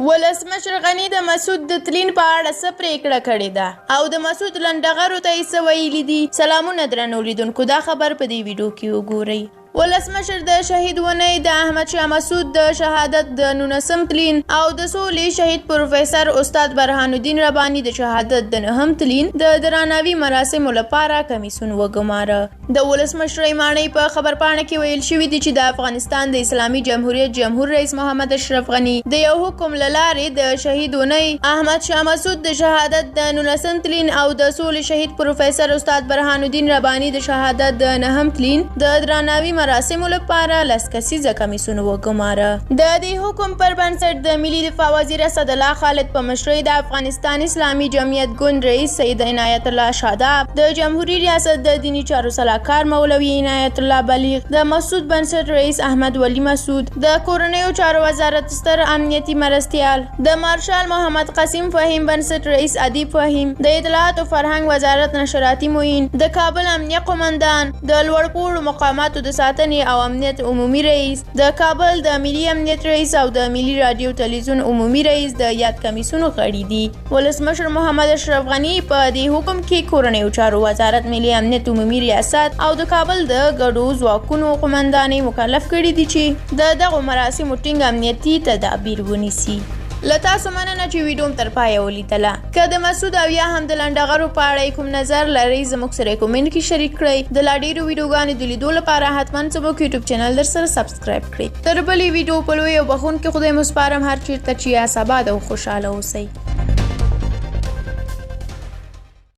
ولسمشر غني د مسعود د تلین په اړه څه پریکړه کړې ده او د مسعود لنډغرو ته یې څه ویلي دي؟ سلامونه درنو لیدونکو، دا خبر په دې ویډیو کې وګورئ. ولسمشر د شهید ونې د احمد شاه مسعود د شهادت د 19م تلین او د سولې شهید پروفیسر استاد برهان الدین رباني د شهادت د 9م تلین د درناوي مراسمو لپاره کمیسیون وګماره. د ولسمشر ماڼۍ په خبرپاڼه کې ویل شوي دي چې د افغانستان د اسلامي جمهوریت جمهور رئیس محمد اشرف غني د یو حکم له لارې د شهید ونې احمد شاه مسعود د شهادت د 19م تلین او د سولې شهید پروفیسر استاد برهان الدین رباني د شهادت د 9م تلین د درناوي مراسمو لپاره لسکسیزه کمیسیون وګماره. د دې حکم پر بنسټ د ملي دفاع وزیر اسد الله خالد په مشرۍ د افغانستان اسلامي جمعیت ګوند رئیس سید عنایت الله شاداب، د جمهوریت ریاست د دینی چارو سلاکار مولوي عنایت الله بلیغ، د مسعود بنسټ رئیس احمد ولی مسعود، د کورنیو چارو وزارت ستر امنیتي مرستیال، د مارشال محمد قاسم فهیم بنسټ رئیس ادیب فهیم، د اطلاعات او فرهنګ وزارت نشراتي معین، د کابل امنیه قومندان، د لوړپوړو مقاماتو د ساتنې او امنیت عمومي رئیس، د کابل د ملي امنیت رئیس او د ملي رادیو تلویزیون عمومي رئیس د یاد کمیسیون غړي دي. ولسمشر محمد اشرف غني په دې حکم کې کورنیو چارو وزارت، ملي امنیت عمومي ریاست او د کابل د ګډو ځواکونو قومندانۍ مکلف کړي دي چې د دغو مراسمو ټینګ امنیتي تدابیر ونیسي. له تاسو مننه چې ویډیو تر پایه ولیدله. که د مسعود او یا هم د لنډغرو په اړه کوم نظر لرئ زموږ سره کومنټ کې شریک کړئ. د لا ډېرو ویډیوګانو د لیدو لپاره حتما زموږ یوټیوب چینل در سره سبسکرایب کړئ. تر بلې ویډیو په لوی او بخښونکي خدای مو سپارم، هر چیرته چې یاست آباد او خوشحاله اوسئ.